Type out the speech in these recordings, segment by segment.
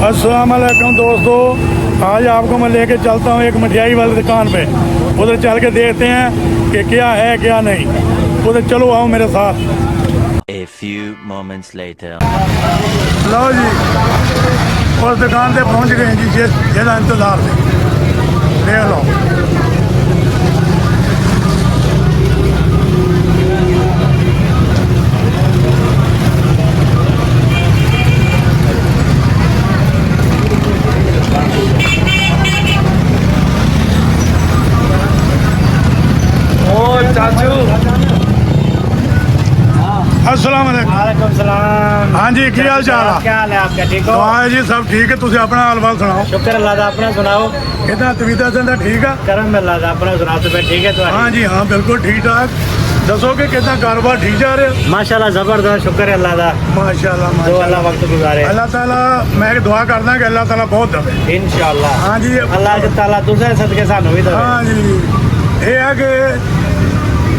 अस्सलाम वालेकुम दोस्तों, आज आपको मैं लेके चलता हूँ एक मिठाई वाली दुकान पे। उधर चल के देखते हैं कि क्या है क्या नहीं। उधर चलो आओ मेरे साथ। A few moments later. लो जी, उस दुकान पे पहुँच गए जी, जिसका इंतजार से देख लो। चाचू अस्सलाम वालेकुम। वालेकुम सलाम। हाँ जी, की हाल चाल है? क्या हाल है आपका? ठीक हो? हाँ जी, सब ठीक है। तुम अपना हाल सुनाओ। शुक्र अल्लाह दा। अपना सुनाओ। कितना तबीयत संदा ठीक है? करम अल्लाह दा। अपना सुनाओ तो ठीक है? तो हाँ जी, हाँ बिल्कुल ठीक ठाक। दसो कि कितना कारोबार ठीक जा रहा है? माशाल्लाह जबरदस्त। शुक्र है अल्लाह दा। माशाल्लाह जो माशाल्लाह। अल्लाह वक्त गुजारे। अल्लाह ताला, मैं एक दुआ करना कि अल्लाह ताला बहुत दे। इंशाअल्लाह। हाँ जी, अल्लाह ताला दूसरे सदके सानू भी दे। हाँ जी, ये है कि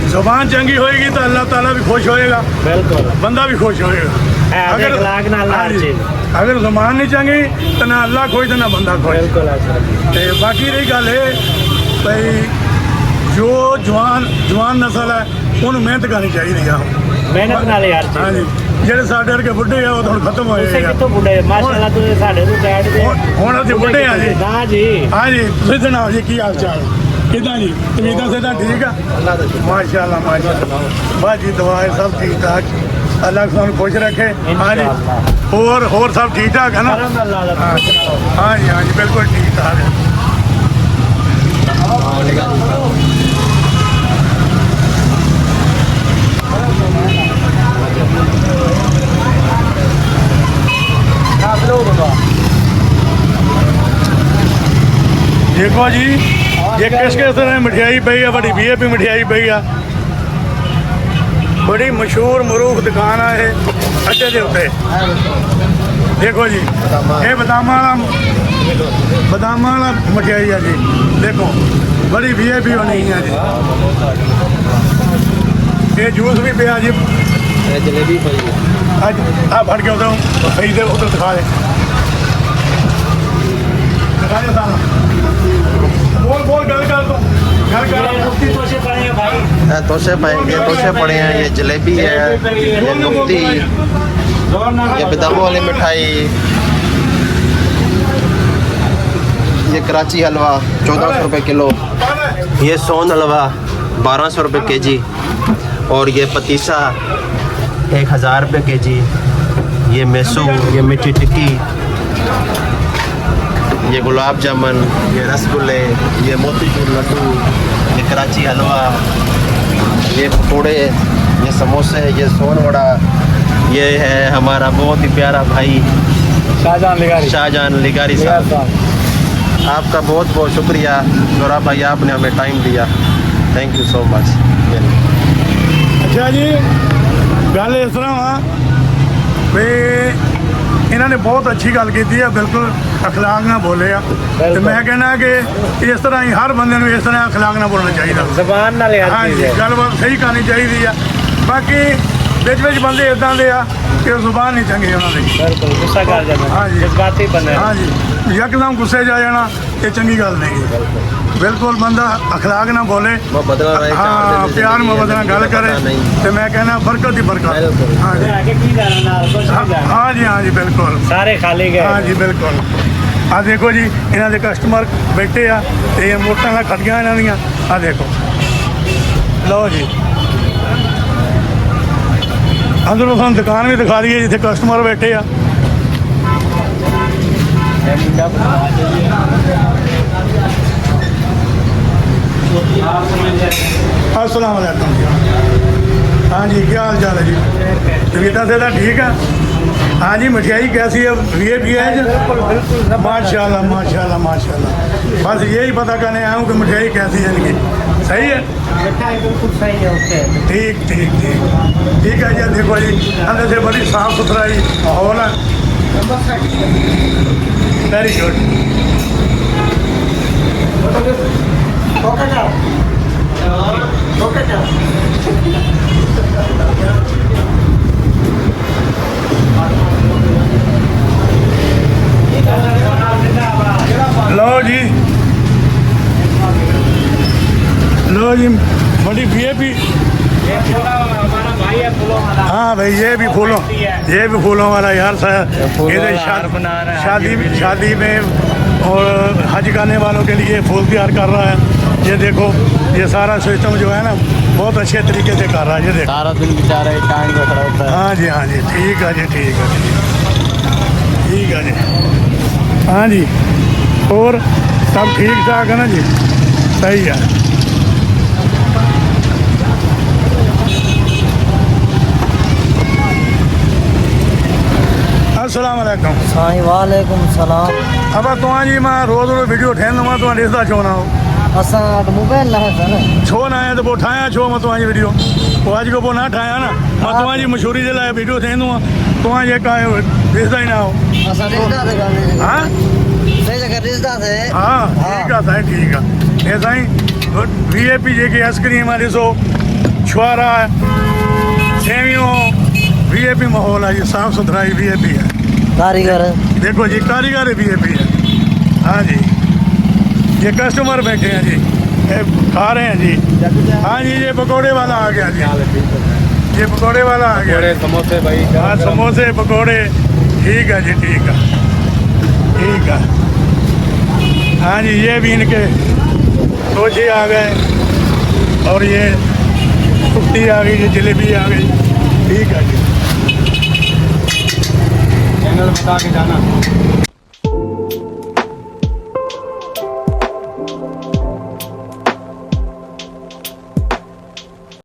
जुबान चंगी होएगी तो अल्लाह ताला भी खुश होएगा, बिल्कुल। बंदा भी खुश होएगा। अगर अखलाक ना अल्लाह हर चीज। अगर जुबान नहीं चंगी तो ना अल्लाह खुश तो ना बंदा खुश। बिल्कुल ऐसा। ते बाकी रही गल है भाई, जो जवान नस्ल है उन्हें मेहनत करनी चाहिए। मेहनत नाल यार चीज। हाँ जी, ਜਿਹੜੇ ਸਾਡੇ ਵਰਗੇ ਬੁੱਢੇ ਆ ਉਹ ਹੁਣ ਖਤਮ ਹੋਏ ਤੁਸੀਂ ਆ। ਕਿੱਥੋਂ ਬੁੱਢੇ? ਮਾਸ਼ਾਅੱਲਾ ਤੁਸੀਂ ਸਾਡੇ ਤੋਂ ਬੈਠ ਦੇ। ਹੁਣ ਅਸੀਂ ਬੁੱਢੇ ਆ ਜੀ। ਨਾ ਜੀ। हाँ जी, ਤੁਸੀਂ ਸੁਣਾਓ ਜੀ ਕੀ ਹਾਲ ਚਾਲ? ਕਿਦਾਂ ਜੀ? ਤਬੀਅਤਾਂ ਸਿਹਤਾਂ ਠੀਕ ਆ? ਮਾਸ਼ਾਅੱਲਾ ਮਾਸ਼ਾਅੱਲਾ। ਬਸ ਜੀ ਦੁਆ ਹੈ, ਸਭ ਠੀਕ ਠਾਕ। अल्लाह ਸਾਨੂੰ खुश रखे। हाँ जी, और सब ठीक ठाक है ना? करम अल्लाह दा। हाँ जी, हाँ जी बिल्कुल ठीक ठाक है। देखो जी, ये किस तरह मिठाई पई है, बड़ी VIP मिठाई पई है। बड़ी मशहूर मरूफ दुकान है ये अड्डे के उत्ते। देखो जी, ये बादाम वाला मिठाई है जी। देखो बड़ी VIP होनी है जी। ये जूस भी पिया जी। जलेबी पई है। आज आ फड़ के उधर सही से उधर दिखा दे सारा। बोल गल कर तो गल कर। मुफ्ती तोशे पड़े हैं भाई। तोशे पड़े हैं। ये जलेबी है, ये नुक्ती, ये बादामों वाली मिठाई, ये कराची हलवा 1400 रुपये किलो, ये सोन हलवा 1200 रुपये केजी, और ये पतीसा 1000 रुपये केजी, ये मैसू, ये मिठी टिक्की, ये गुलाब जामुन, ये रसगुल्ले, ये मोतीचूर लड्डू, ये कराची हलवा, ये पकौड़े, ये समोसे, ये सोन वड़ा। ये है हमारा बहुत ही प्यारा भाई शाहजहान लिगारी साहब। आपका बहुत बहुत शुक्रिया नूरा भाई, आपने हमें टाइम दिया। Thank you so much. अच्छा जी, गल इस तरह वा भी इन्होंने बहुत अच्छी गल की है, बिल्कुल अखलाक ना बोले आ। तो मैं कहना कि इस तरह ही हर बंदे इस तरह अखलाक ना बोलना चाहिए। जबान नाल यार हाँ चीज जी, है। गलबात सही करनी चाहिए। बाकी बिच बंदे इदा दे आ कि जुबान नहीं चंगी उन्होंने। बिल्कुल गुस्सा कर जाना। हाँ जी, जज्बाती बंदे। हाँ जी, यकदम गुस्से जा जाना ये चंगी गल नहीं। बिल्कुल बंदा अखलाक ना बोले, हाँ प्यार मोहब्बत ना गल करे, तो मैं कहना बरकत ही बरकत। हाँ जी, आगे की जाना नाल कुछ नहीं जाना। हाँ जी, हाँ जी बिल्कुल। सारे खाली गए। हाँ जी बिल्कुल। आ देखो जी, इन्हों के कस्टमर बैठे आ, ये मोटर खटिया इन्हों दियां। आ देखो, लो जी अंदरों हम दुकान भी दिखा दी है जिथे कस्टमर बैठे आ। अस्सलाम वालेकुम जी। हाँ जी, क्या हाल चाल है जी? तबीयत से ठीक है? हाँ जी, मिठाई कैसी है? VIP है जी? माशाल्लाह माशाल्लाह माशाल्लाह। बस यही पता करने आया हूँ कि मिठाई कैसी है इनकी। सही है? बिल्कुल सही है। ओके ठीक ठीक ठीक ठीक है जी। देखो जी, अंदर से बड़ी साफ सुथराई माहौल है। Very good. भी ये फूलों हमारा भाई है फूलों वाला। हाँ भाई ये भी फूलों वाला यार फूलों ये वाला हार बना रहा है। शादी में और हज करने वालों के लिए फूल तैयार कर रहा है। ये देखो ये सारा सिस्टम जो है ना बहुत अच्छे तरीके से कर रहा है। ये देखो सारा दिन बेचारा एक टाइम पे खड़ा होता है। हाँ जी ठीक है जी ठीक है जी। हाँ जी और सब ठीक ठाक है ना जी, सही है। अस्सलाम वालेकुम। साईं वालेकुम सलाम। अब तुझी मैं रोज़ वीडियो ठहंदो तुम ॾिसंदा छो न हो असां वटि मोबाइल न है छो न आहे त पोइ ठाहियां छो मां तुंहिंजी वीडियो पोइ अॼु खां पोइ न ठाहियां न मां तुंहिंजी मशहूरी जे लाइ वीडियो ठाहींदो आहियां तव्हां जेका आहियो ॾिसंदा ई न हो। असां रिश्ता से गाने हाँ सही जगह रिश्ता से हाँ ठीक आहे साईं ठीक आहे। हे साईं VIP जेकी आइस्क्रीम आहे ॾिसो छुआरा सेवियूं VIP माहौल आहे, ये साफ़ सुथराई VIP है। कारीगर देखो जी कारीगर VIP है। हाँ जी ये कस्टमर बैठे हैं जी, ये खा रहे हैं जी। हाँ जी ये पकौड़े वाला आ गया जी, ये पकौड़े वाला आ गया। बड़े समोसे भाई हाँ समोसे पकौड़े ठीक है जी ठीक है। हाँ जी ये भी इनके सोचे आ गए और ये कुफ्ती आ गई, ये जलेबी आ गई। ठीक है जी चैनल बता के जाना।